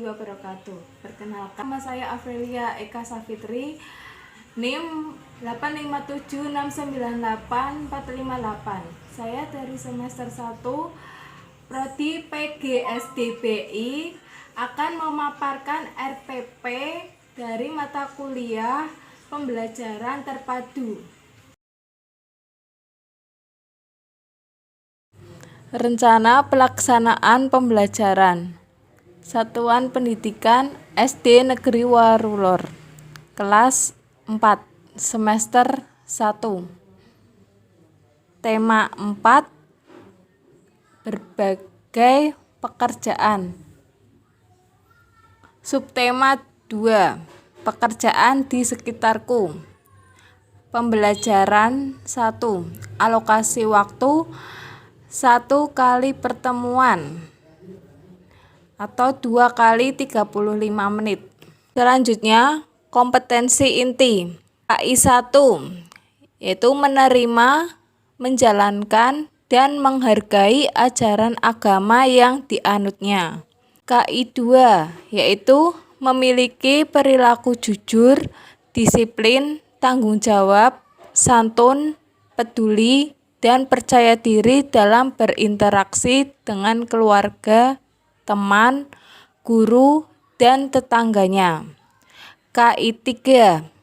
wabarakatuh. Perkenalkan, nama saya Avelia Eka Safitri, NIM 857698458. Saya dari semester 1 Prodi PGSDBI akan memaparkan RPP dari mata kuliah pembelajaran terpadu. Rencana pelaksanaan pembelajaran Satuan Pendidikan SD Negeri Warulor, kelas 4, semester 1. Tema 4, berbagai pekerjaan. Subtema 2, pekerjaan di sekitarku. Pembelajaran 1, alokasi waktu 1 kali pertemuan atau 2 kali 35 menit. Selanjutnya, kompetensi inti. KI 1 yaitu menerima, menjalankan, dan menghargai ajaran agama yang dianutnya. KI 2 yaitu memiliki perilaku jujur, disiplin, tanggung jawab, santun, peduli, dan percaya diri dalam berinteraksi dengan keluarga, teman, guru, dan tetangganya. KI 3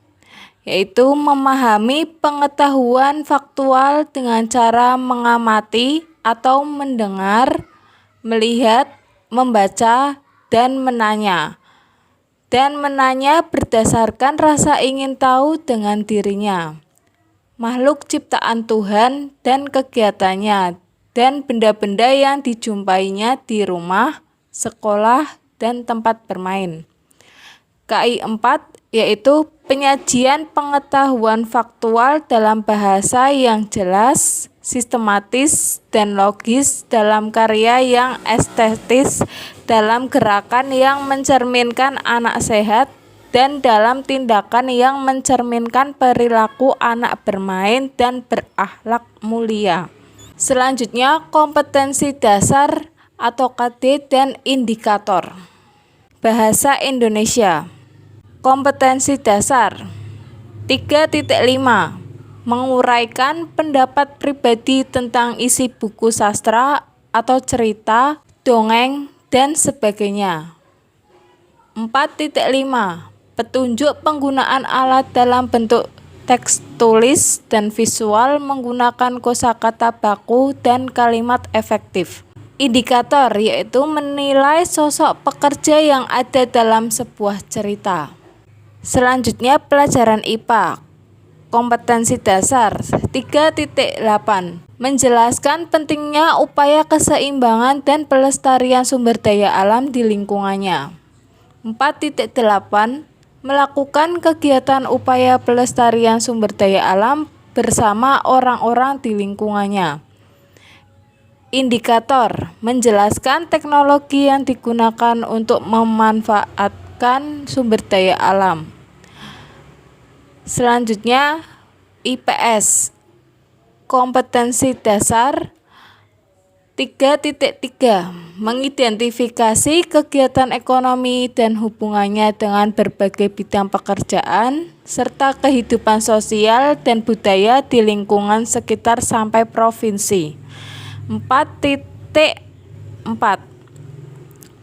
yaitu memahami pengetahuan faktual dengan cara mengamati atau mendengar, melihat, membaca, dan menanya. Dan menanya berdasarkan rasa ingin tahu dengan dirinya, makhluk ciptaan Tuhan dan kegiatannya, dan benda-benda yang dijumpainya di rumah, sekolah, dan tempat bermain. KI 4 yaitu penyajian pengetahuan faktual dalam bahasa yang jelas, sistematis, dan logis, dalam karya yang estetis, dalam gerakan yang mencerminkan anak sehat, dan dalam tindakan yang mencerminkan perilaku anak bermain dan berakhlak mulia. Selanjutnya, kompetensi dasar atau KD dan indikator. Bahasa Indonesia. Kompetensi dasar 3.5, menguraikan pendapat pribadi tentang isi buku sastra atau cerita, dongeng, dan sebagainya. 4.5, petunjuk penggunaan alat dalam bentuk teks tulis dan visual menggunakan kosakata baku dan kalimat efektif. Indikator yaitu menilai sosok pekerja yang ada dalam sebuah cerita. Selanjutnya, pelajaran IPA. Kompetensi dasar 3.8, menjelaskan pentingnya upaya keseimbangan dan pelestarian sumber daya alam di lingkungannya. 4.8, melakukan kegiatan upaya pelestarian sumber daya alam bersama orang-orang di lingkungannya. Indikator, menjelaskan teknologi yang digunakan untuk memanfaatkan sumber daya alam. Selanjutnya, IPS. Kompetensi dasar 3.3, mengidentifikasi kegiatan ekonomi dan hubungannya dengan berbagai bidang pekerjaan serta kehidupan sosial dan budaya di lingkungan sekitar sampai provinsi. 4.4,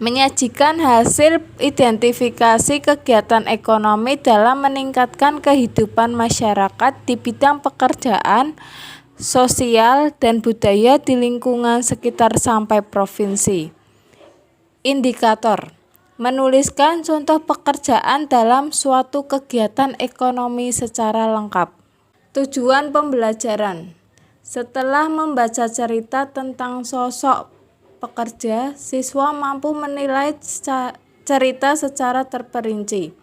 menyajikan hasil identifikasi kegiatan ekonomi dalam meningkatkan kehidupan masyarakat di bidang pekerjaan, sosial, dan budaya di lingkungan sekitar sampai provinsi. Indikator, menuliskan contoh pekerjaan dalam suatu kegiatan ekonomi secara lengkap. Tujuan pembelajaran. Setelah membaca cerita tentang sosok pekerja, siswa mampu menilai cerita secara terperinci.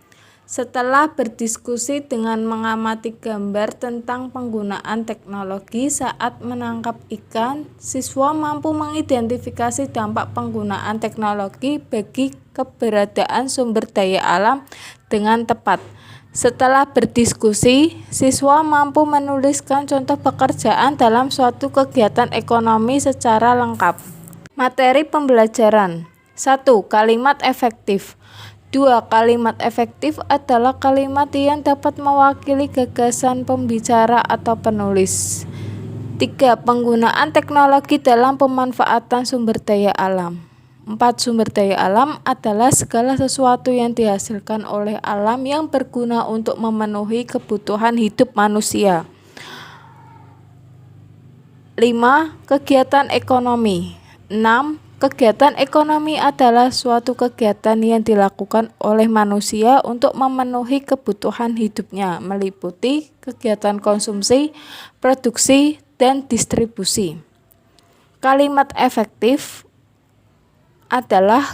Setelah berdiskusi dengan mengamati gambar tentang penggunaan teknologi saat menangkap ikan, siswa mampu mengidentifikasi dampak penggunaan teknologi bagi keberadaan sumber daya alam dengan tepat. Setelah berdiskusi, siswa mampu menuliskan contoh pekerjaan dalam suatu kegiatan ekonomi secara lengkap. Materi pembelajaran. 1. Kalimat efektif. 2. Kalimat efektif adalah kalimat yang dapat mewakili gagasan pembicara atau penulis. 3. Penggunaan teknologi dalam pemanfaatan sumber daya alam. 4. Sumber daya alam adalah segala sesuatu yang dihasilkan oleh alam yang berguna untuk memenuhi kebutuhan hidup manusia. 5. Kegiatan ekonomi. 6. Kegiatan ekonomi adalah suatu kegiatan yang dilakukan oleh manusia untuk memenuhi kebutuhan hidupnya, meliputi kegiatan konsumsi, produksi, dan distribusi. Kalimat efektif adalah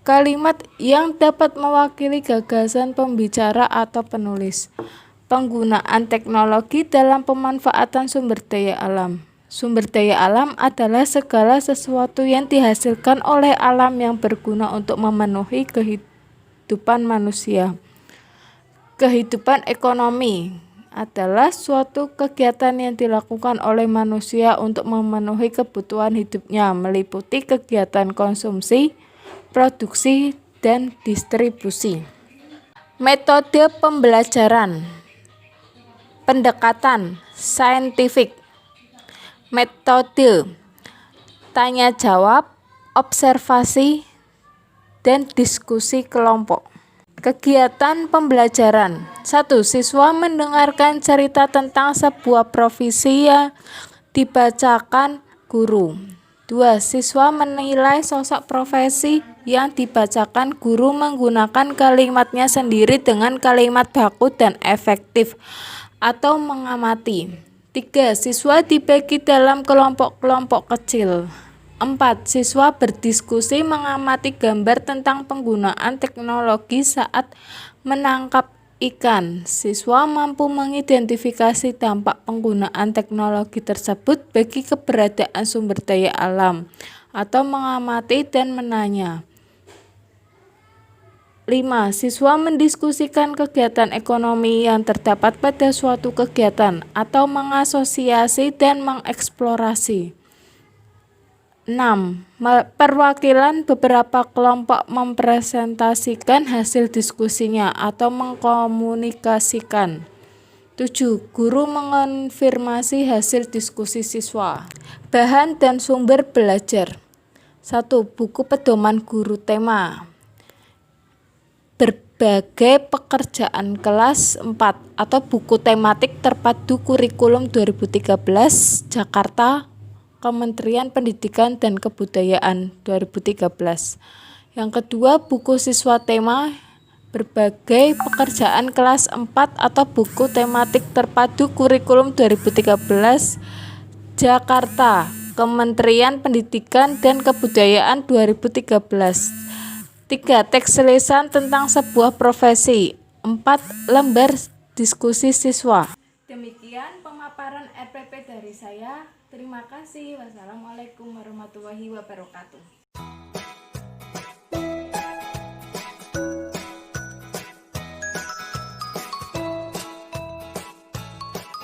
kalimat yang dapat mewakili gagasan pembicara atau penulis. Penggunaan teknologi dalam pemanfaatan sumber daya alam. Sumber daya alam adalah segala sesuatu yang dihasilkan oleh alam yang berguna untuk memenuhi kehidupan manusia. Kehidupan ekonomi adalah suatu kegiatan yang dilakukan oleh manusia untuk memenuhi kebutuhan hidupnya, meliputi kegiatan konsumsi, produksi, dan distribusi. Metode pembelajaran. Pendekatan saintifik. Metode tanya jawab, observasi, dan diskusi kelompok. Kegiatan pembelajaran. 1. Siswa mendengarkan cerita tentang sebuah profesi yang dibacakan guru. 2. Siswa menilai sosok profesi yang dibacakan guru menggunakan kalimatnya sendiri dengan kalimat baku dan efektif atau mengamati. 3. Siswa dibagi dalam kelompok-kelompok kecil. 4. Siswa berdiskusi mengamati gambar tentang penggunaan teknologi saat menangkap ikan. Siswa mampu mengidentifikasi dampak penggunaan teknologi tersebut bagi keberadaan sumber daya alam atau mengamati dan menanya. 5. Siswa mendiskusikan kegiatan ekonomi yang terdapat pada suatu kegiatan atau mengasosiasi dan mengeksplorasi. 6. Perwakilan beberapa kelompok mempresentasikan hasil diskusinya atau mengkomunikasikan. 7. Guru mengonfirmasi hasil diskusi siswa. Bahan dan sumber belajar. 1. Buku pedoman guru tema. Berbagai pekerjaan kelas 4 atau buku tematik terpadu kurikulum 2013 Jakarta Kementerian Pendidikan dan Kebudayaan 2013. Yang kedua, buku siswa tema berbagai pekerjaan kelas 4 atau buku tematik terpadu kurikulum 2013 Jakarta Kementerian Pendidikan dan Kebudayaan 2013. 3. Teks lisan tentang sebuah profesi. 4. Lembar diskusi siswa. Demikian pemaparan RPP dari saya. Terima kasih. Wassalamualaikum warahmatullahi wabarakatuh.